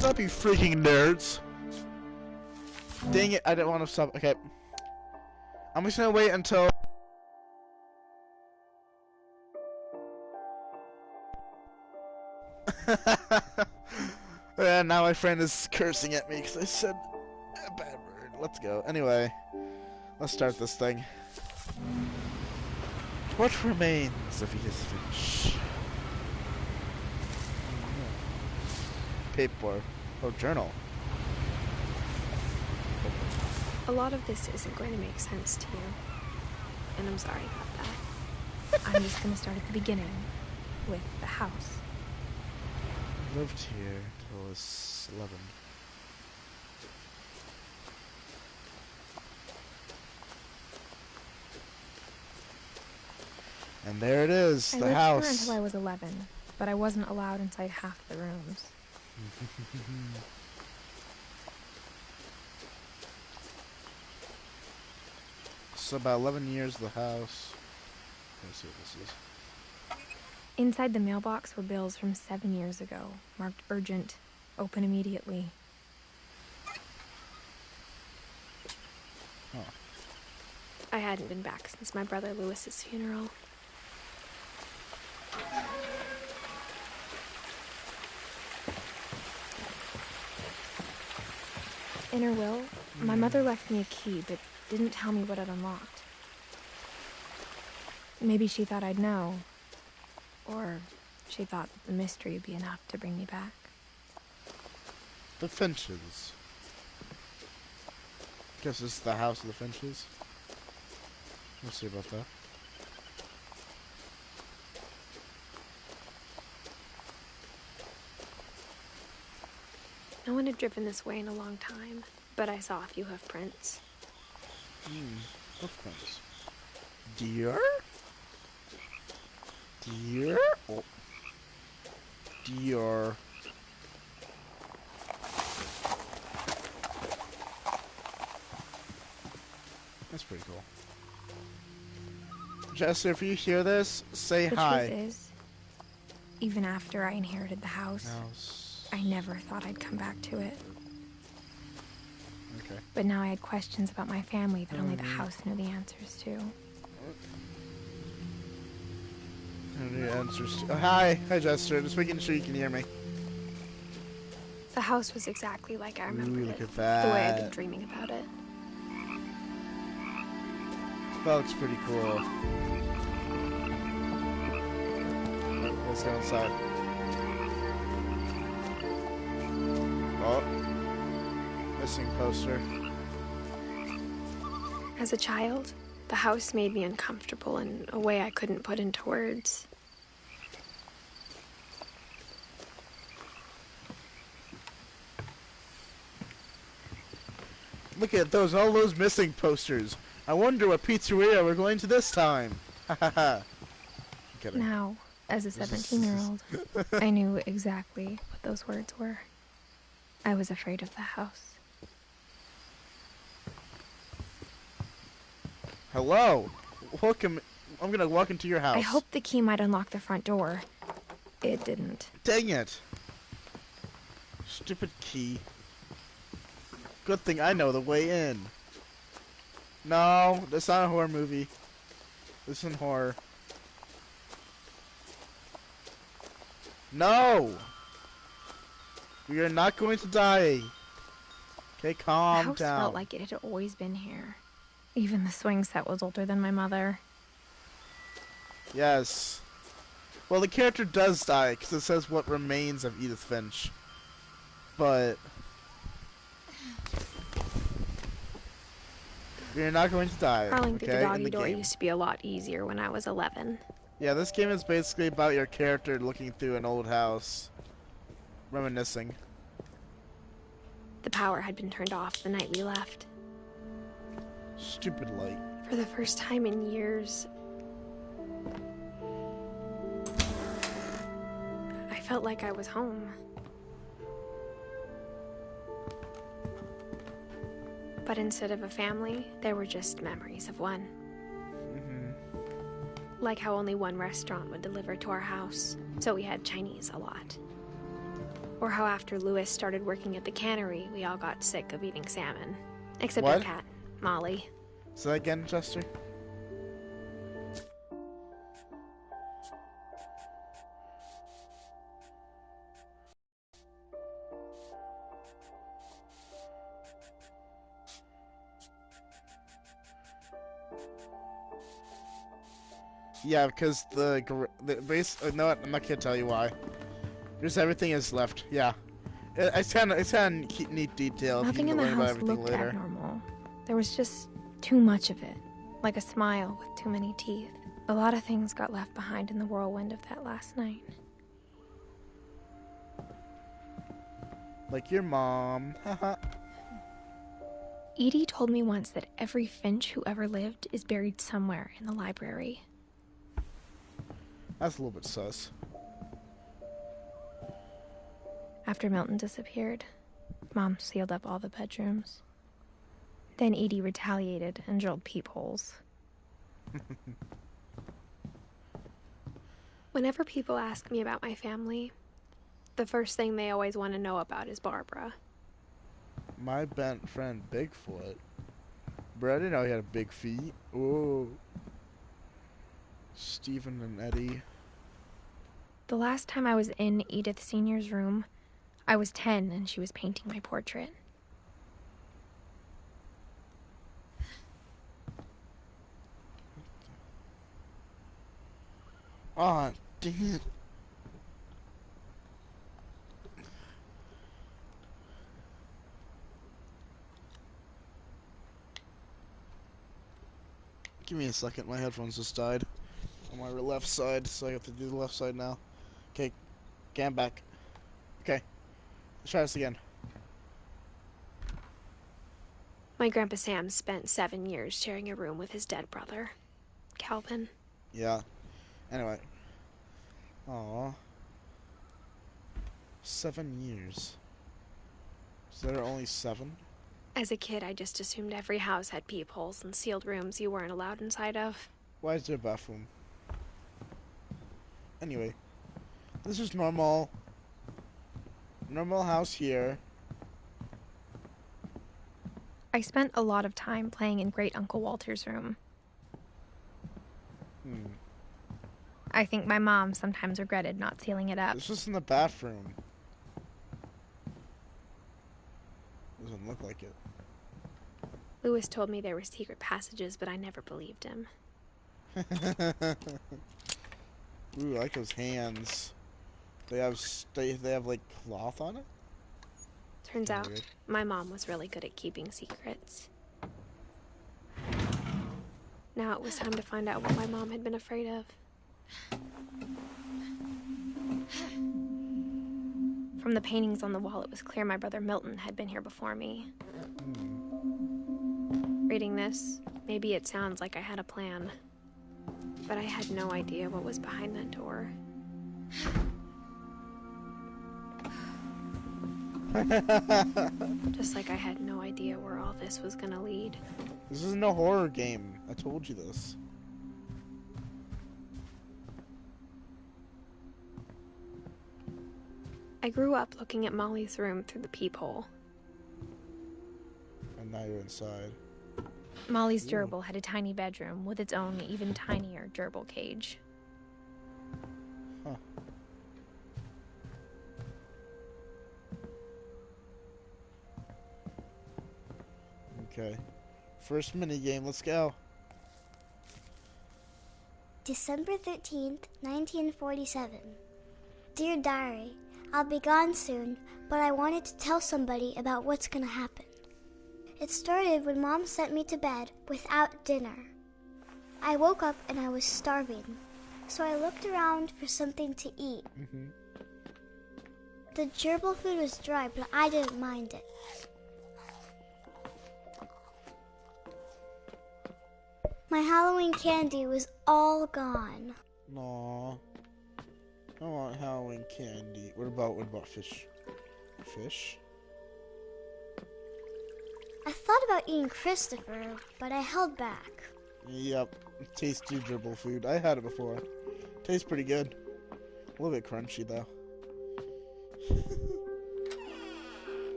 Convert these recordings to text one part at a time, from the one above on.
Stop, you freaking nerds! Dang it, I didn't want to stop. Okay. I'm just gonna wait until... And now my friend is cursing at me because I said a bad word. Let's go. Anyway, let's start this thing. What remains of Edith Finch? Paper. Oh, journal. A lot of this isn't going to make sense to you. And I'm sorry about that. I'm just going to start at the beginning with the house. I lived here until I was 11. And there it is, the house. I lived here until I was 11, but I wasn't allowed inside half the rooms. So about 11 years of the house. Let's see what this is. Inside the mailbox were bills from 7 years ago, marked urgent, open immediately. Huh. I hadn't been back since my brother Lewis's funeral. In her will, my mother left me a key, but didn't tell me what it unlocked. Maybe she thought I'd know. Or she thought that the mystery would be enough to bring me back. The Finches. Guess this is the house of the Finches. We'll see about that. No one had driven this way in a long time, but I saw a few hoof prints. Hoof prints. Deer? Deer? Oh. Deer. That's pretty cool. Jester, if you hear this, say hi. The truth is, even after I inherited the house, I never thought I'd come back to it. Okay. But now I had questions about my family that only the house knew the answers to. Oh, hi, Jester. Just making sure you can hear me. The house was exactly like I remembered look it. at that. The way I'd been dreaming about it. That looks pretty cool. Let's go inside. Oh. Missing poster. As a child, the house made me uncomfortable in a way I couldn't put into words. Look at those, all those missing posters. I wonder what pizzeria we're going to this time. Now, as a 17-year-old, I knew exactly what those words were. I was afraid of the house. Hello. Welcome. I'm gonna walk into your house. I hoped the key might unlock the front door. It didn't. Dang it. Stupid key. Good thing I know the way in. No, that's not a horror movie. This isn't horror. No! We are not going to die. Okay, calm down. The house felt like it had always been here. Even the swing set was older than my mother. Yes. Well, the character does die, because it says what remains of Edith Finch. But... we're not going to die. Crawling okay? through the doggy in the door game. used to be a lot easier when I was 11. Yeah, this game is basically about your character looking through an old house. Reminiscing. The power had been turned off the night we left. Stupid light. For the first time in years, I felt like I was home. But instead of a family, there were just memories of one. Like how only one restaurant would deliver to our house, so we had Chinese a lot. Or how after Lewis started working at the cannery, we all got sick of eating salmon. Except What? our cat, Molly. Say that again, Chester? Yeah, because the base. No, I'm not gonna tell you why. Just everything is left. Yeah, it's kind of neat detail. Nothing you in can the learn about house everything looked later. abnormal. There was just too much of it. Like a smile with too many teeth. A lot of things got left behind in the whirlwind of that last night. Like your mom. Haha. Edie told me once that every Finch who ever lived is buried somewhere in the library. That's a little bit sus. After Milton disappeared, Mom sealed up all the bedrooms. Then Edie retaliated and drilled peepholes. Whenever people ask me about my family, the first thing they always want to know about is Barbara. My bent friend Bigfoot. Bro, I didn't know he had big feet. Whoa. Stephen and Eddie. The last time I was in Edith Sr.'s room, I was 10 and she was painting my portrait. Aw, dang it. Give me a second, my headphones just died on my left side, so I have to do the left side now. Okay, I'm back. Okay, let's try this again. My Grandpa Sam spent 7 years sharing a room with his dead brother, Calvin. Yeah, anyway. Aw. 7 years. Is there only 7? As a kid, I just assumed every house had peepholes and sealed rooms you weren't allowed inside of. Why is there a bathroom? Anyway, this is normal house here. I spent a lot of time playing in Great Uncle Walter's room. I think my mom sometimes regretted not sealing it up. This is in the bathroom. Doesn't look like it. Lewis told me there were secret passages, but I never believed him. Ooh, I like those hands. They have like cloth on it? Turns out, Weird. my mom was really good at keeping secrets. Now it was time to find out what my mom had been afraid of. From the paintings on the wall, it was clear my brother Milton had been here before me. Reading this, maybe it sounds like I had a plan, but I had no idea what was behind that door. Just like I had no idea where all this was gonna lead. This isn't a horror game. I told you this. I grew up looking at Molly's room through the peephole. And now you're inside. Molly's gerbil had a tiny bedroom with its own even tinier gerbil cage. Huh. Okay. First minigame, let's go. December 13th, 1947. Dear Diary, I'll be gone soon, but I wanted to tell somebody about what's gonna happen. It started when Mom sent me to bed without dinner. I woke up and I was starving, so I looked around for something to eat. The gerbil food was dry, but I didn't mind it. My Halloween candy was all gone. Aw. I want Halloween candy. What about fish? Fish? I thought about eating Christopher, but I held back. Yep. Tasty gerbil food. I had it before. Tastes pretty good. A little bit crunchy though.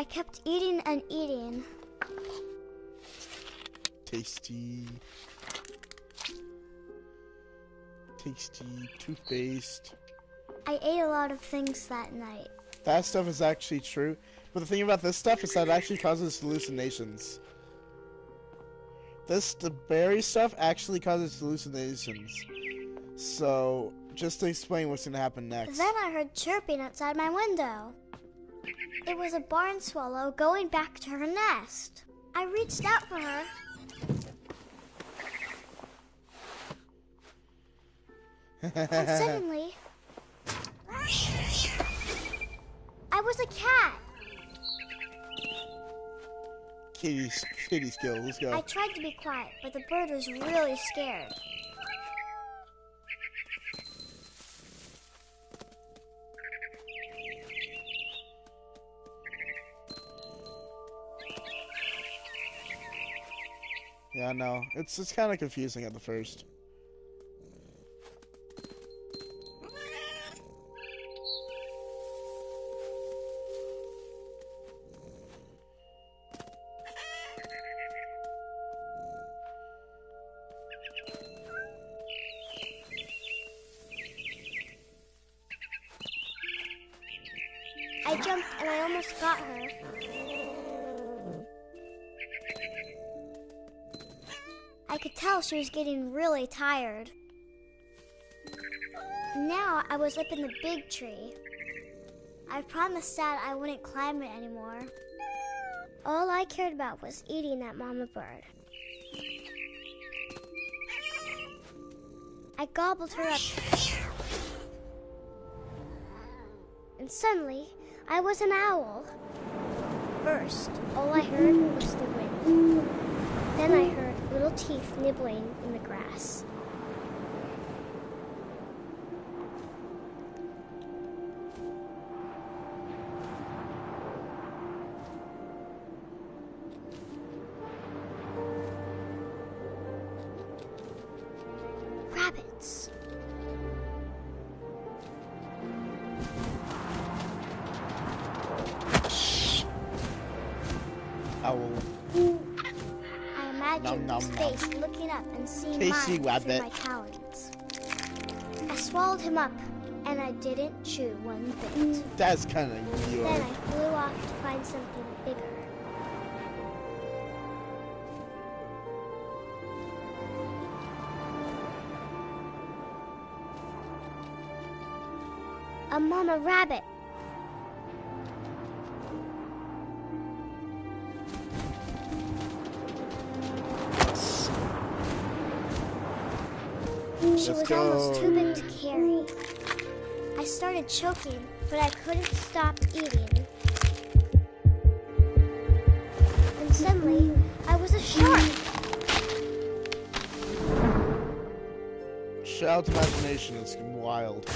I kept eating and eating. Tasty. Tasty. Toothpaste. I ate a lot of things that night. That stuff is actually true. But the thing about this stuff is that it actually causes hallucinations. The berry stuff actually causes hallucinations. So, just to explain what's going to happen next. Then I heard chirping outside my window. It was a barn swallow going back to her nest. I reached out for her. And suddenly, I was a cat. Kitty skills, let's go. I tried to be quiet, but the bird was really scared. Yeah, no, it's kind of confusing at the first. I jumped and I almost got her. I could tell she was getting really tired. Now I was up in the big tree. I promised Dad I wouldn't climb it anymore. All I cared about was eating that mama bird. I gobbled her up. And suddenly, I was an owl. First, all I heard was the wind. Then I heard little teeth nibbling in the grass. Rabbits. Owl. I imagined Nom, his nom, face looking up and seeing Tasty mine rabbit. through my talons. I swallowed him up, and I didn't chew one bit. That's kind of Then weird. I flew off to find something bigger. A mama rabbit. She Let's was go. almost too big to carry. I started choking, but I couldn't stop eating. And suddenly, I was a shark. Child's imagination is wild.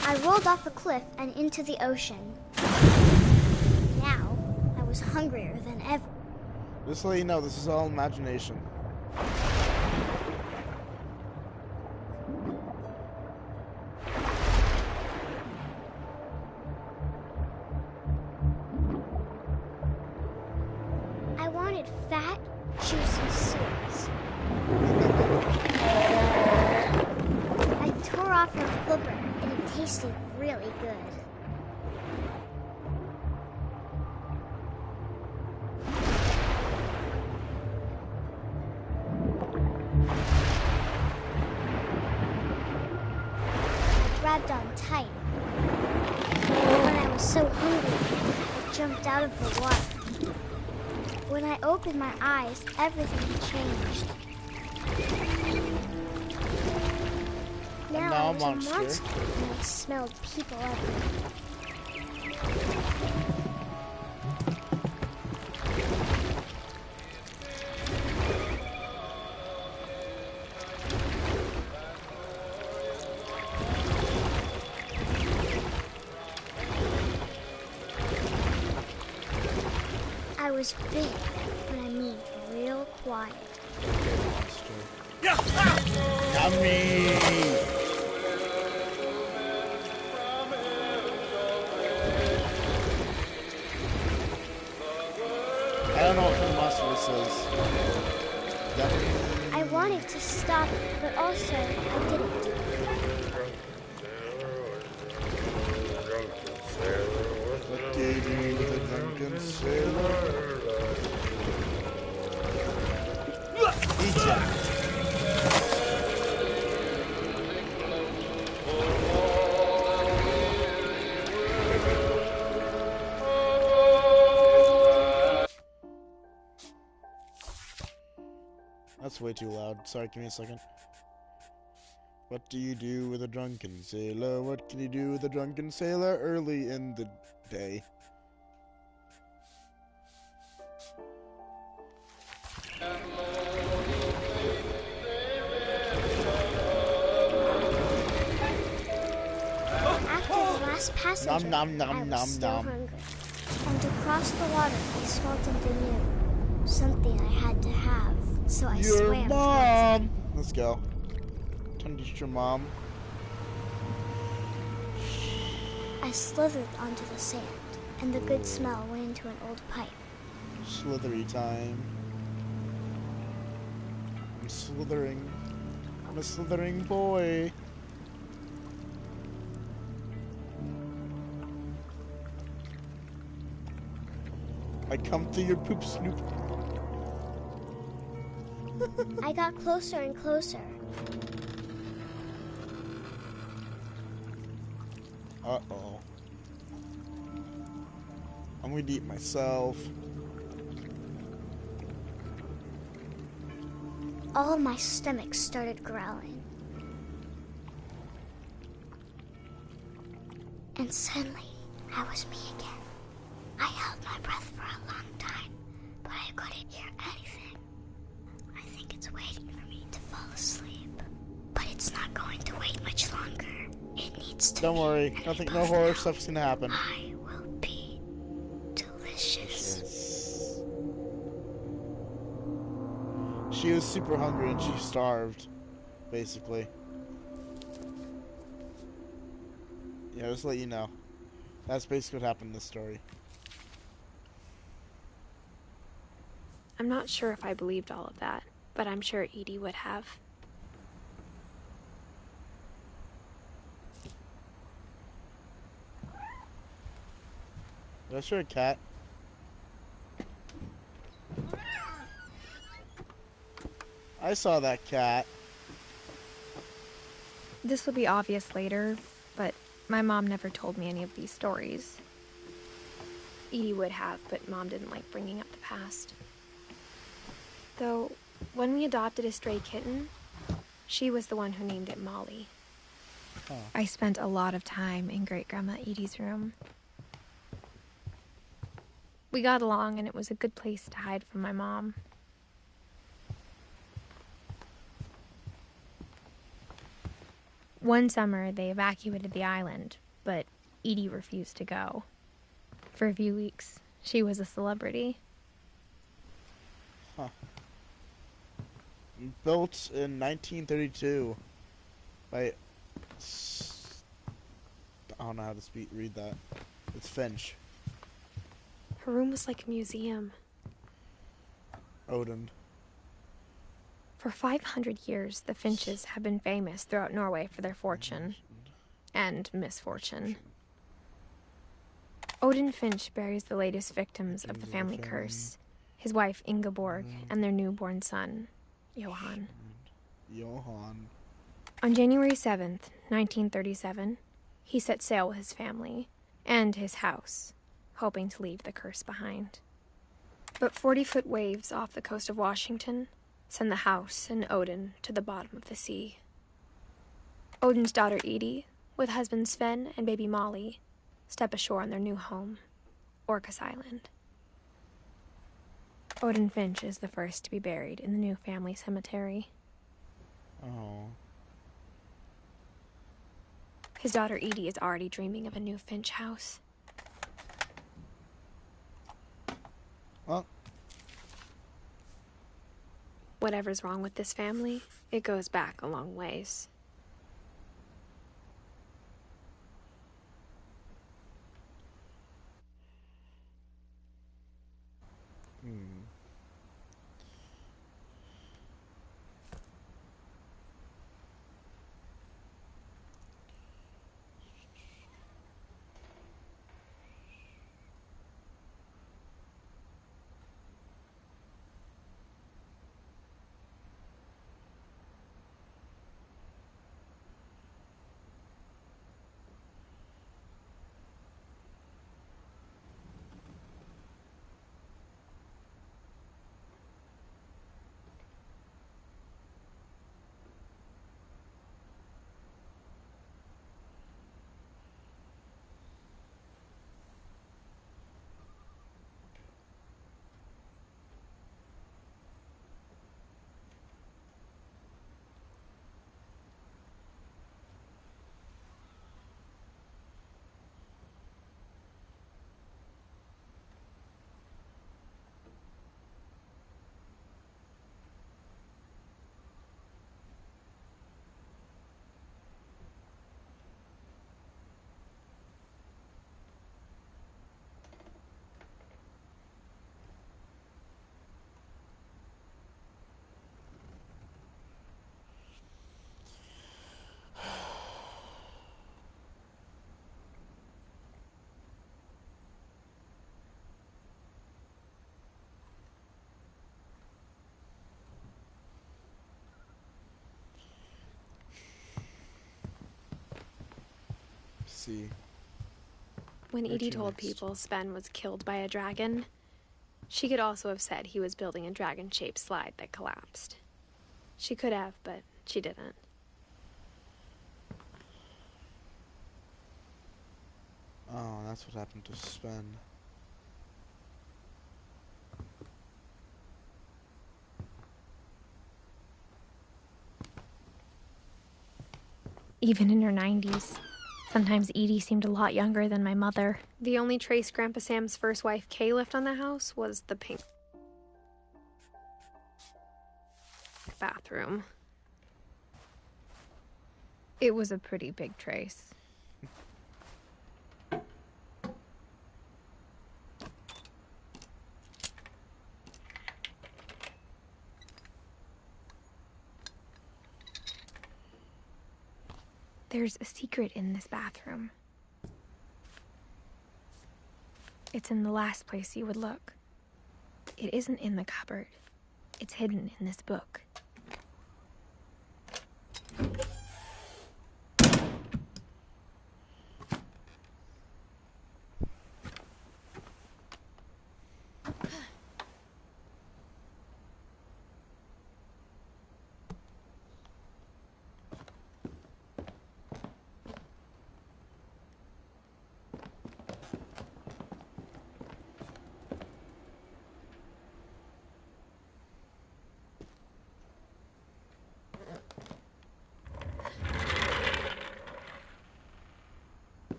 I rolled off a cliff and into the ocean. Now, I was hungrier than ever. Just to let you know, this is all imagination. I wanted fat, juicy seeds. I tore off her flipper, and it tasted really good. I grabbed on tight. When I was so hungry, I jumped out of the water. When I opened my eyes, everything changed. Now now I was a a monster. monster, and I smelled people everywhere. I was big, my why. Okay, monster. Yummy! I don't know what kind of monster this is. Yummy. I wanted to stop, but also I didn't. What do you do with a drunken sailor? Egypt. That's way too loud. Sorry, give me a second. What do you do with a drunken sailor? What can you do with a drunken sailor early in the day? After the last passenger, Nom, nom, I was nom, still nom. hungry. And to cross the water, I smelled something new. Something I had to have, so I Your swam mom! Let's go. Time to get your mom. towards it. I slithered onto the sand, and the good smell went into an old pipe. Slithery time. I'm slithering. I'm a slithering boy. I come to your poop snoop. I got closer and closer. Uh-oh. I'm gonna eat myself. All of my stomach started growling. And suddenly, I was me again. I held my breath for a long time, but I couldn't hear anything. I think it's waiting for me to fall asleep. But it's not going to wait much longer. It needs to. Don't worry. And Nothing, we no both horror know stuff's gonna happen. I will be delicious. Yes. She was super hungry and she starved, basically. Yeah, just to let you know. That's basically what happened in this story. I'm not sure if I believed all of that, but I'm sure Edie would have. That's your cat. I saw that cat. This will be obvious later, but my mom never told me any of these stories. Edie would have, but Mom didn't like bringing up the past. Though, when we adopted a stray kitten, she was the one who named it Molly. Huh. I spent a lot of time in Great-Grandma Edie's room. We got along, and it was a good place to hide from my mom. One summer, they evacuated the island, but Edie refused to go. For a few weeks, she was a celebrity. Huh. Built in 1932 by... I don't know how to read that. It's Finch. Her room was like a museum. Odin. For 500 years, the Finches have been famous throughout Norway for their fortune and misfortune. Odin Finch buries the latest victims of the family curse, his wife Ingeborg and their newborn son, Johan. Johan. On January 7th, 1937, he set sail with his family and his house, hoping to leave the curse behind. But 40-foot waves off the coast of Washington send the house and Odin to the bottom of the sea. Odin's daughter Edie, with husband Sven and baby Molly, step ashore on their new home, Orcas Island. Odin Finch is the first to be buried in the new family cemetery. Oh. His daughter Edie is already dreaming of a new Finch house. Well. Whatever's wrong with this family, it goes back a long ways. Hmm. See. When Where Edie to told next? people Sven was killed by a dragon, she could also have said he was building a dragon-shaped slide that collapsed. She could have, but she didn't. Oh, that's what happened to Sven. Even in her 90s. Sometimes Edie seemed a lot younger than my mother. The only trace Grandpa Sam's first wife, Kay, left on the house was the pink bathroom. It was a pretty big trace. There's a secret in this bathroom. It's in the last place you would look. It isn't in the cupboard. It's hidden in this book.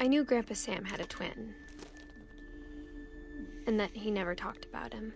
I knew Grandpa Sam had a twin, and that he never talked about him.